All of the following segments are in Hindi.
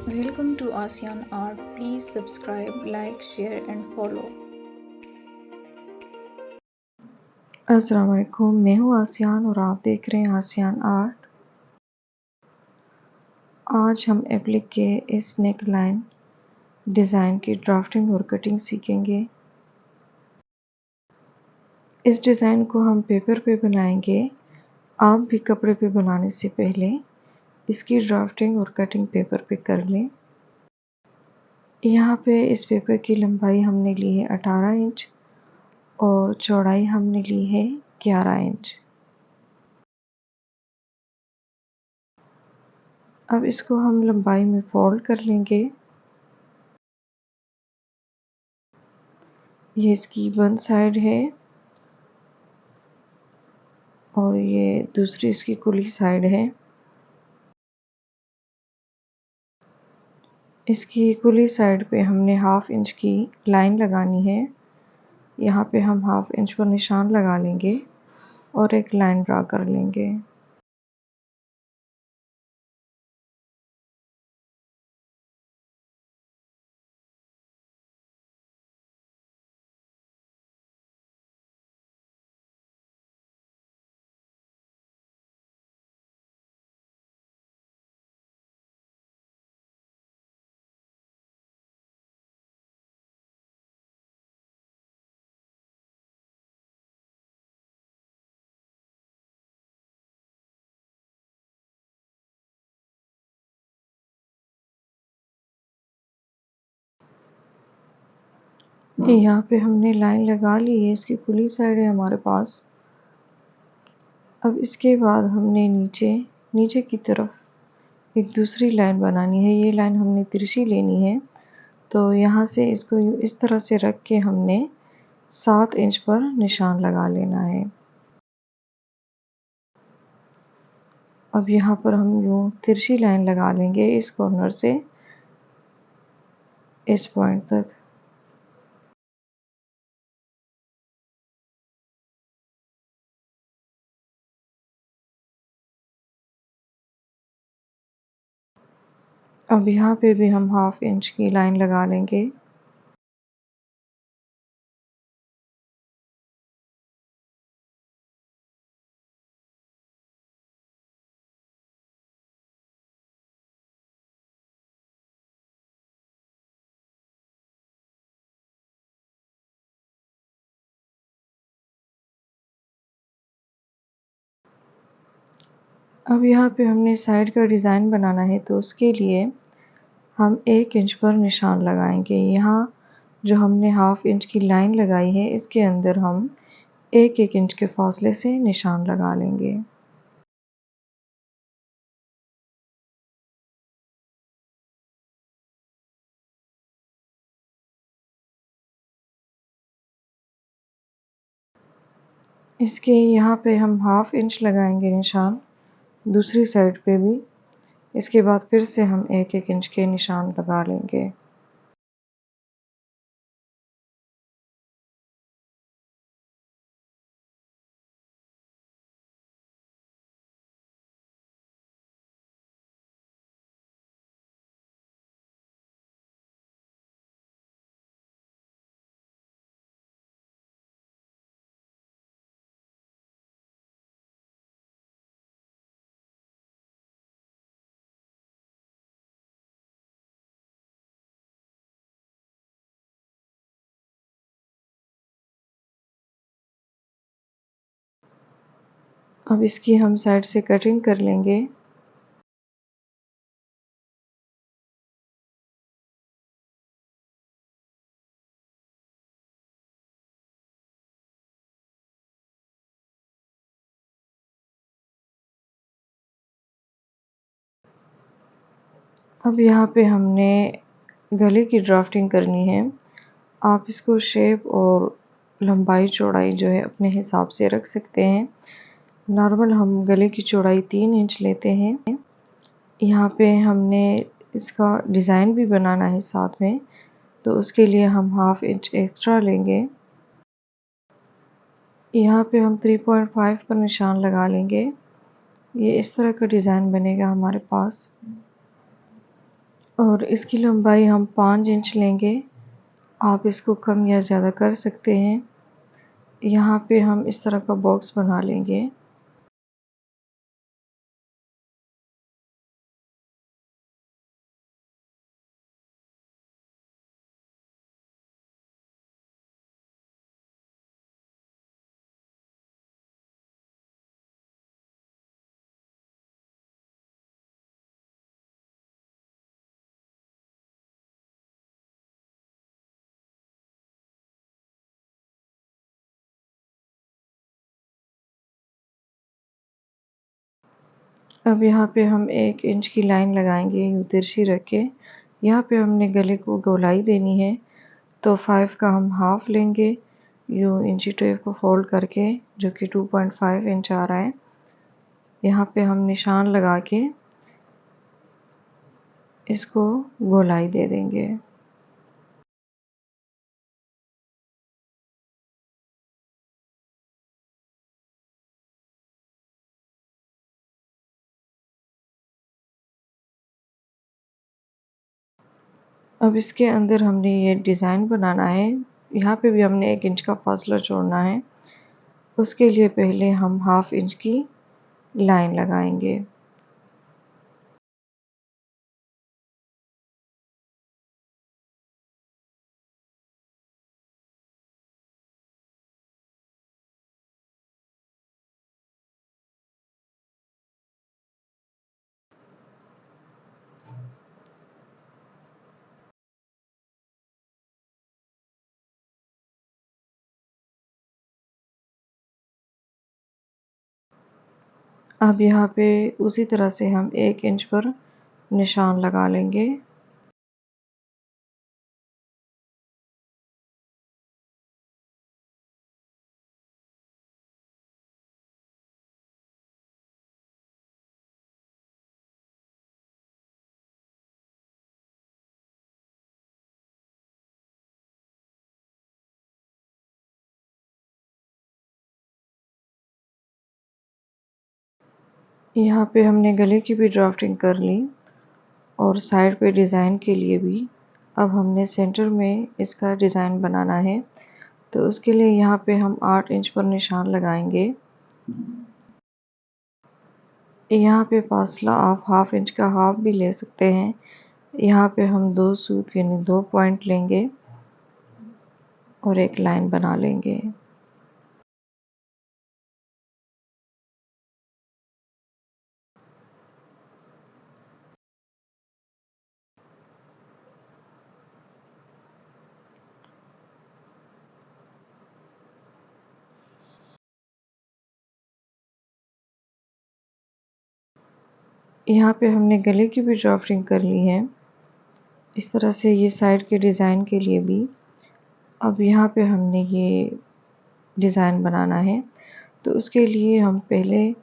Welcome to ASEAN Art. Please subscribe, like, share, and follow. अस्सलाम वालेकुम, मैं हूँ आसियान और आप देख रहे हैं आसियान आर्ट। आज हम एप्लिक के इस नेक लाइन डिज़ाइन की ड्राफ्टिंग और कटिंग सीखेंगे। इस डिज़ाइन को हम पेपर पे बनाएंगे। आप भी कपड़े पे बनाने से पहले इसकी ड्राफ्टिंग और कटिंग पेपर पे कर लें। यहाँ पे इस पेपर की लंबाई हमने ली है 18 इंच और चौड़ाई हमने ली है 11 इंच। अब इसको हम लंबाई में फोल्ड कर लेंगे। ये इसकी वन साइड है और ये दूसरी इसकी खुली साइड है। इसकी खुली साइड पे हमने हाफ इंच की लाइन लगानी है। यहाँ पे हम हाफ इंच पर निशान लगा लेंगे और एक लाइन ड्रा कर लेंगे। यहाँ पे हमने लाइन लगा ली है, इसकी खुली साइड है हमारे पास। अब इसके बाद हमने नीचे की तरफ एक दूसरी लाइन बनानी है। ये लाइन हमने तिरछी लेनी है, तो यहाँ से इसको इस तरह से रख के हमने 7 इंच पर निशान लगा लेना है। अब यहाँ पर हम यूँ तिरछी लाइन लगा लेंगे इस कॉर्नर से इस पॉइंट तक। अब यहाँ पे भी हम हाफ इंच की लाइन लगा लेंगे। अब यहाँ पे हमने साइड का डिज़ाइन बनाना है, तो उसके लिए हम 1 इंच पर निशान लगाएंगे। यहाँ जो हमने हाफ इंच की लाइन लगाई है, इसके अंदर हम 1-1 इंच के फासले से निशान लगा लेंगे। इसके यहाँ पे हम हाफ इंच लगाएंगे निशान, दूसरी साइड पे भी। इसके बाद फिर से हम 1-1 इंच के निशान लगा लेंगे। अब इसकी हम साइड से कटिंग कर लेंगे। अब यहाँ पे हमने गले की ड्राफ्टिंग करनी है। आप इसको शेप और लंबाई चौड़ाई जो है अपने हिसाब से रख सकते हैं। नॉर्मल हम गले की चौड़ाई 3 इंच लेते हैं। यहाँ पे हमने इसका डिज़ाइन भी बनाना है साथ में, तो उसके लिए हम हाफ इंच एक्स्ट्रा लेंगे। यहाँ पे हम 3.5 पर निशान लगा लेंगे। ये इस तरह का डिज़ाइन बनेगा हमारे पास। और इसकी लंबाई हम 5 इंच लेंगे। आप इसको कम या ज़्यादा कर सकते हैं। यहाँ पे हम इस तरह का बॉक्स बना लेंगे। अब यहाँ पे हम 1 इंच की लाइन लगाएंगे यूँ तिरछी रख के। यहाँ पे हमने गले को गोलाई देनी है, तो 5 का हम हाफ लेंगे यूँ इंची टेप को फोल्ड करके, जो कि 2.5 इंच आ रहा है। यहाँ पे हम निशान लगा के इसको गोलाई दे देंगे। अब इसके अंदर हमने ये डिज़ाइन बनाना है। यहाँ पे भी हमने 1 इंच का फासला छोड़ना है। उसके लिए पहले हम हाफ इंच की लाइन लगाएंगे। अब यहाँ पे उसी तरह से हम 1 इंच पर निशान लगा लेंगे। यहाँ पे हमने गले की भी ड्राफ्टिंग कर ली और साइड पे डिज़ाइन के लिए भी। अब हमने सेंटर में इसका डिज़ाइन बनाना है, तो उसके लिए यहाँ पे हम 8 इंच पर निशान लगाएंगे। यहाँ पे फासला आप हाफ इंच का हाफ भी ले सकते हैं। यहाँ पे हम 2 सूत यानी 2 पॉइंट लेंगे और एक लाइन बना लेंगे। यहाँ पे हमने गले की भी ड्राफ्टिंग कर ली है, इस तरह से ये साइड के डिज़ाइन के लिए भी। अब यहाँ पे हमने ये डिज़ाइन बनाना है, तो उसके लिए हम पहले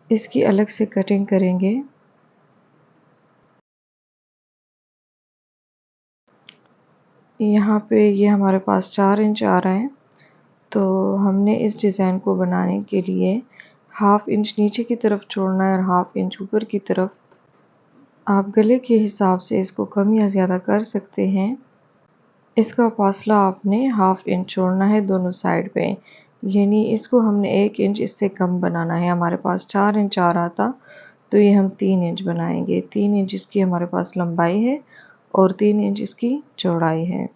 इसकी अलग से कटिंग करेंगे। यहाँ पे ये हमारे पास 4 इंच आ रहा है, तो हमने इस डिज़ाइन को बनाने के लिए हाफ इंच नीचे की तरफ छोड़ना है और हाफ इंच ऊपर की तरफ। आप गले के हिसाब से इसको कम या ज़्यादा कर सकते हैं। इसका फासला आपने हाफ इंच छोड़ना है दोनों साइड पे, यानी इसको हमने 1 इंच इससे कम बनाना है। हमारे पास 4 इंच आ रहा था, तो ये हम 3 इंच बनाएंगे। 3 इंच इसकी हमारे पास लंबाई है और 3 इंच इसकी चौड़ाई है।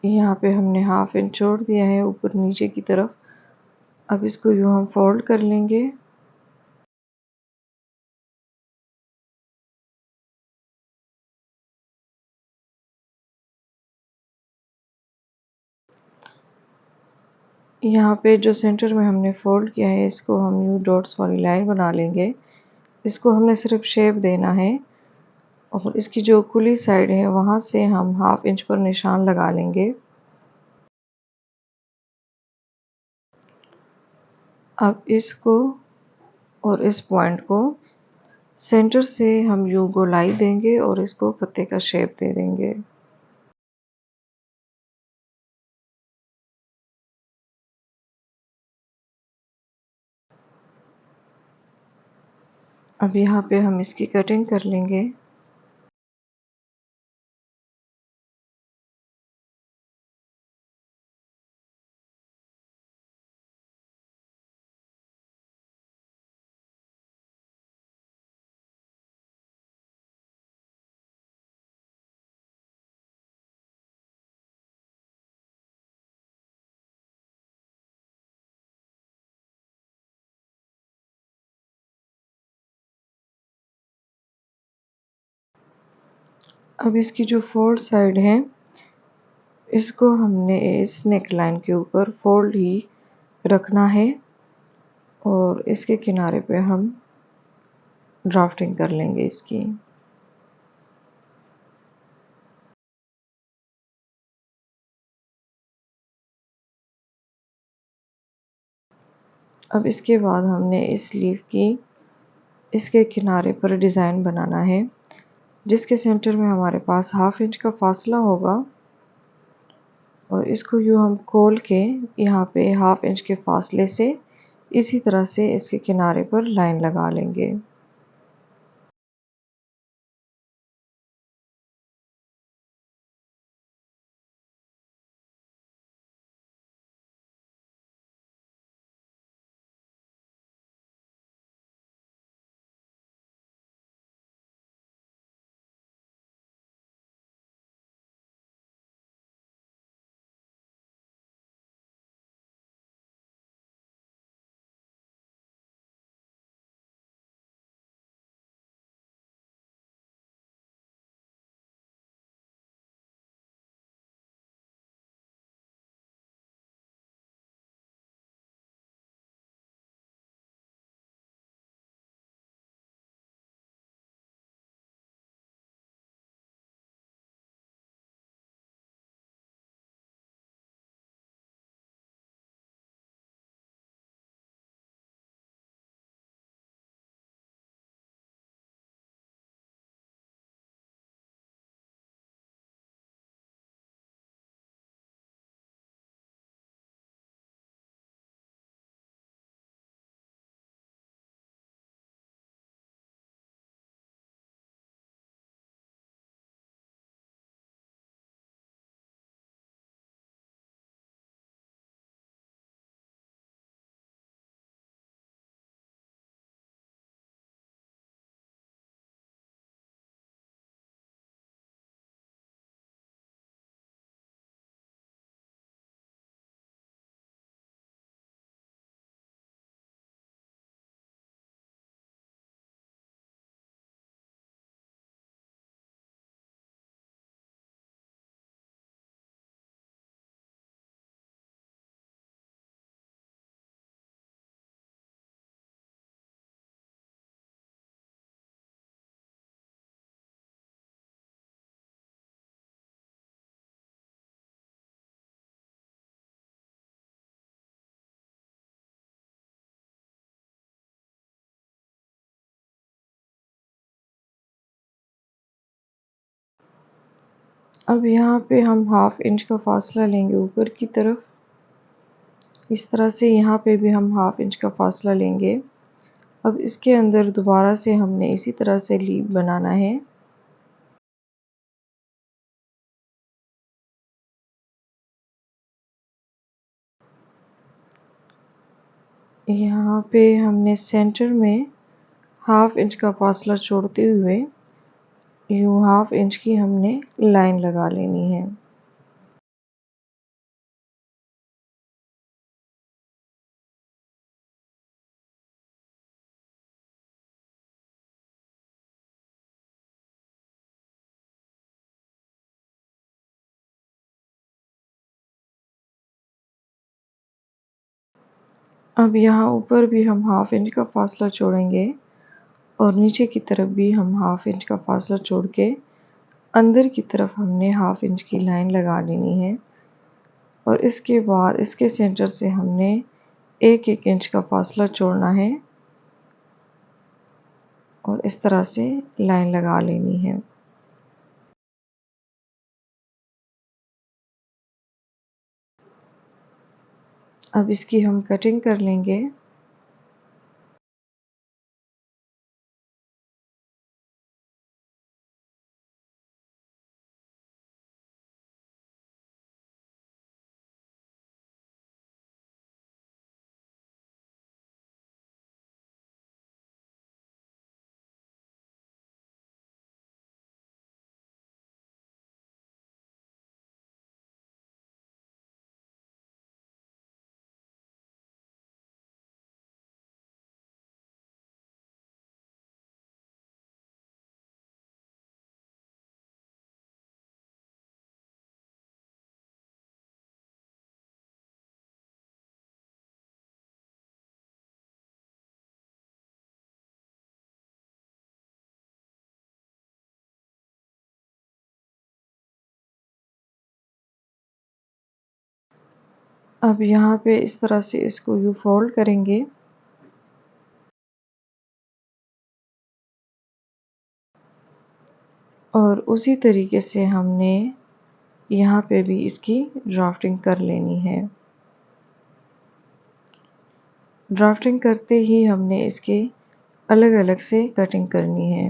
यहाँ पे हमने हाफ इंच छोड़ दिया है ऊपर नीचे की तरफ। अब इसको यूँ हम फोल्ड कर लेंगे। यहाँ पे जो सेंटर में हमने फोल्ड किया है, इसको हम यूँ डॉट्स वाली लाइन बना लेंगे। इसको हमने सिर्फ शेप देना है और इसकी जो खुली साइड है वहाँ से हम हाफ इंच पर निशान लगा लेंगे। अब इसको और इस पॉइंट को सेंटर से हम यूँ गोलाई देंगे और इसको पत्ते का शेप दे देंगे। अब यहाँ पे हम इसकी कटिंग कर लेंगे। अब इसकी जो फोल्ड साइड है, इसको हमने इस नेक लाइन के ऊपर फोल्ड ही रखना है और इसके किनारे पे हम ड्राफ्टिंग कर लेंगे इसकी। अब इसके बाद हमने इस लीफ की इसके किनारे पर डिज़ाइन बनाना है, जिसके सेंटर में हमारे पास 1/2 इंच का फासला होगा और इसको यूँ हम खोल के यहाँ पे 1/2 इंच के फासले से इसी तरह से इसके किनारे पर लाइन लगा लेंगे। अब यहाँ पे हम 1/2 इंच का फासला लेंगे ऊपर की तरफ। इस तरह से यहाँ पे भी हम 1/2 इंच का फासला लेंगे। अब इसके अंदर दोबारा से हमने इसी तरह से लीफ बनाना है। यहाँ पे हमने सेंटर में 1/2 इंच का फासला छोड़ते हुए यूँ 1/2 इंच की हमने लाइन लगा लेनी है। अब यहाँ ऊपर भी हम 1/2 इंच का फासला छोड़ेंगे और नीचे की तरफ भी हम 1/2 इंच का फासला छोड़ के अंदर की तरफ हमने 1/2 इंच की लाइन लगा लेनी है और इसके बाद इसके सेंटर से हमने 1-1 इंच का फासला छोड़ना है और इस तरह से लाइन लगा लेनी है। अब इसकी हम कटिंग कर लेंगे। अब यहाँ पे इस तरह से इसको यू फोल्ड करेंगे और उसी तरीके से हमने यहाँ पे भी इसकी ड्राफ्टिंग कर लेनी है। ड्राफ्टिंग करते ही हमने इसके अलग अलग से कटिंग करनी है।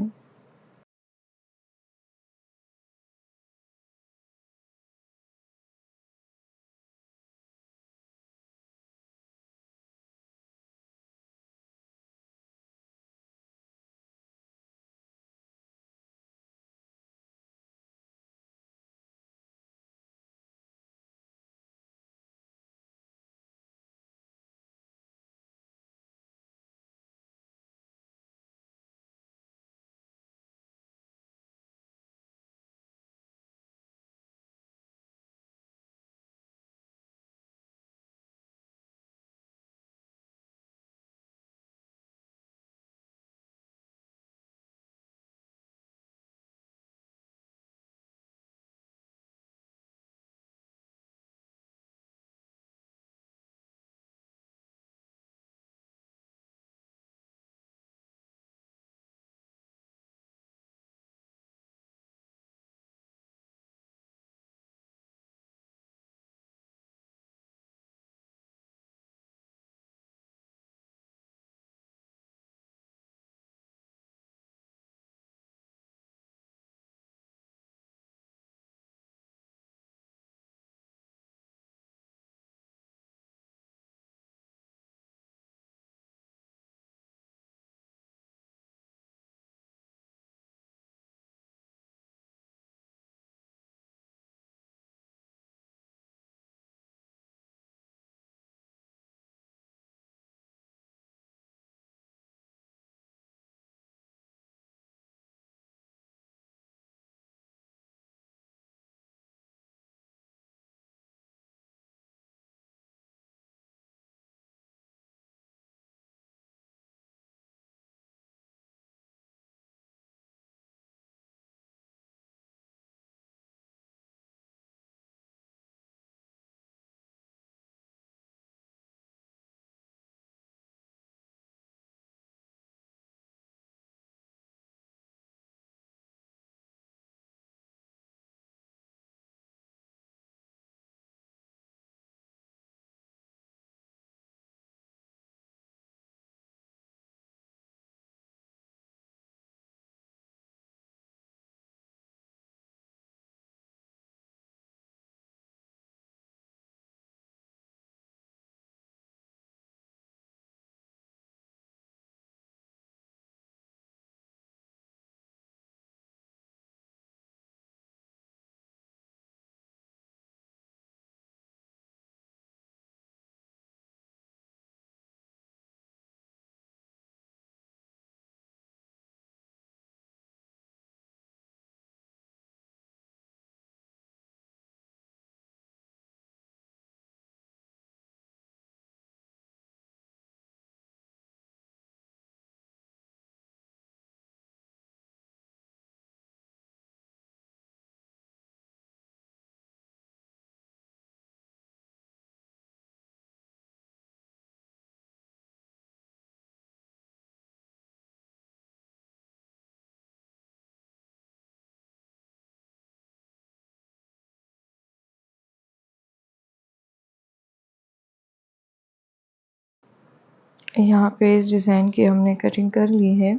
यहाँ पे इस डिज़ाइन की हमने कटिंग कर ली है।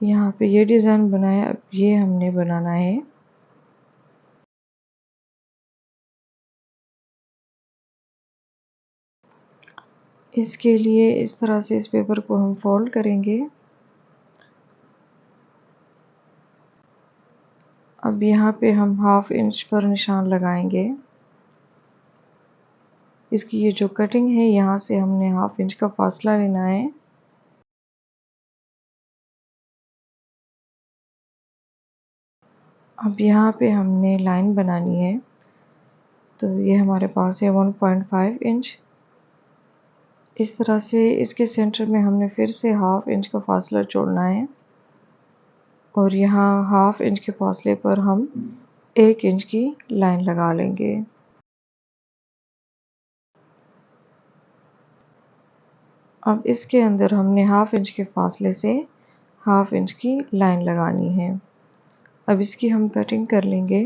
यहाँ पे ये डिज़ाइन बनाया, अब ये हमने बनाना है। इसके लिए इस तरह से इस पेपर को हम फोल्ड करेंगे। अब यहाँ पे हम 1/2 इंच पर निशान लगाएंगे। इसकी ये जो कटिंग है, यहाँ से हमने 1/2 इंच का फासला लेना है। अब यहाँ पे हमने लाइन बनानी है, तो ये हमारे पास है 1.5 इंच। इस तरह से इसके सेंटर में हमने फिर से 1/2 इंच का फासला छोड़ना है और यहाँ 1/2 इंच के फासले पर हम 1 इंच की लाइन लगा लेंगे। अब इसके अंदर हमने हाफ इंच के फासले से हाफ इंच की लाइन लगानी है। अब इसकी हम कटिंग कर लेंगे।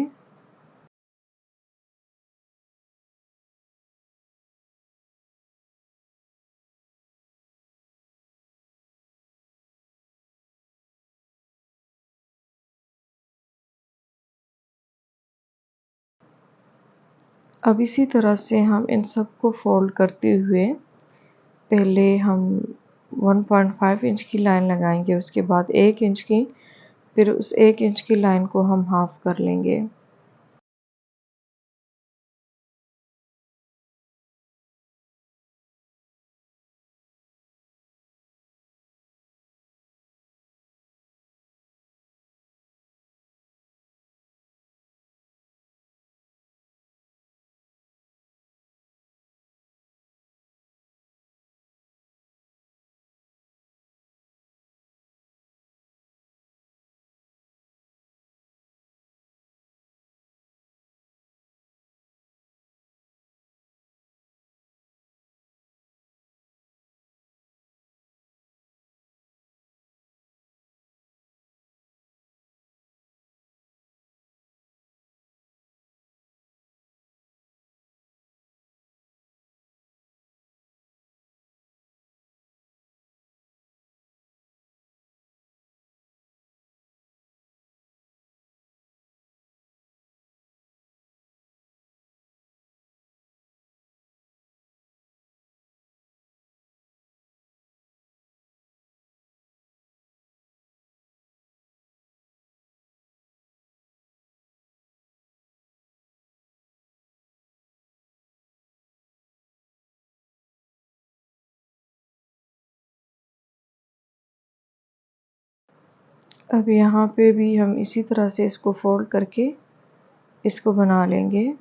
अब इसी तरह से हम इन सब को फोल्ड करते हुए पहले हम 1.5 इंच की लाइन लगाएंगे, उसके बाद 1 इंच की, फिर उस 1 इंच की लाइन को हम हाफ कर लेंगे। अब यहाँ पे भी हम इसी तरह से इसको फोल्ड करके इसको बना लेंगे।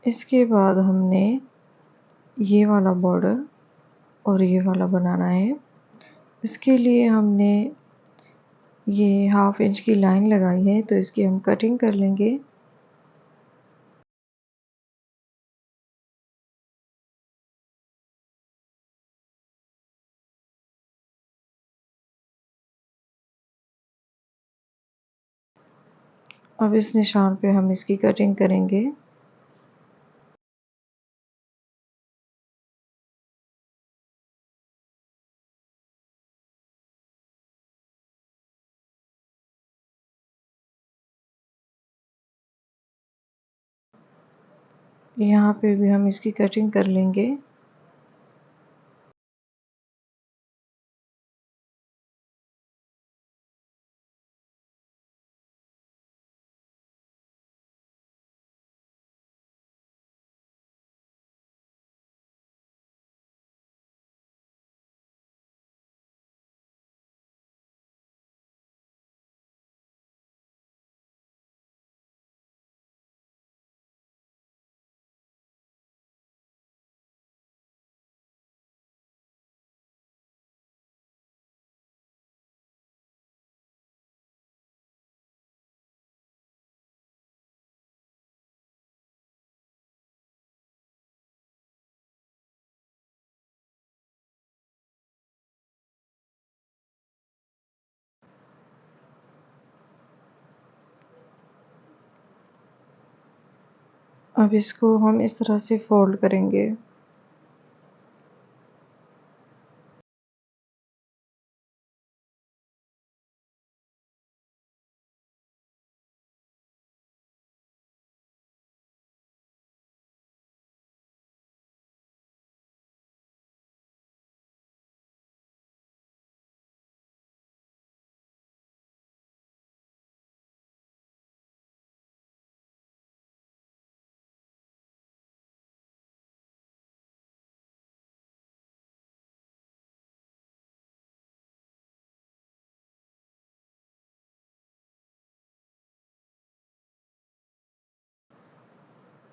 इसके बाद हमने ये वाला बॉर्डर और ये वाला बनाना है। इसके लिए हमने ये हाफ इंच की लाइन लगाई है, तो इसकी हम कटिंग कर लेंगे। अब इस निशान पे हम इसकी कटिंग करेंगे। यहाँ पे भी हम इसकी कटिंग कर लेंगे। अब इसको हम इस तरह से फोल्ड करेंगे।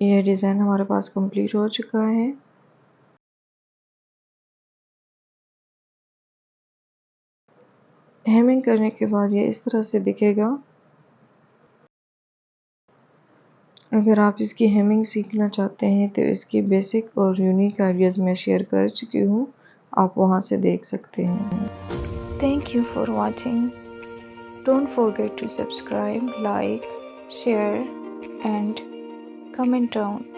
ये डिज़ाइन हमारे पास कंप्लीट हो चुका है। हेमिंग करने के बाद ये इस तरह से दिखेगा। अगर आप इसकी हेमिंग सीखना चाहते हैं तो इसकी बेसिक और यूनिक आइडियाज़ मैं शेयर कर चुकी हूँ, आप वहाँ से देख सकते हैं। Thank you for watching. Don't forget to subscribe, like, share and comment down.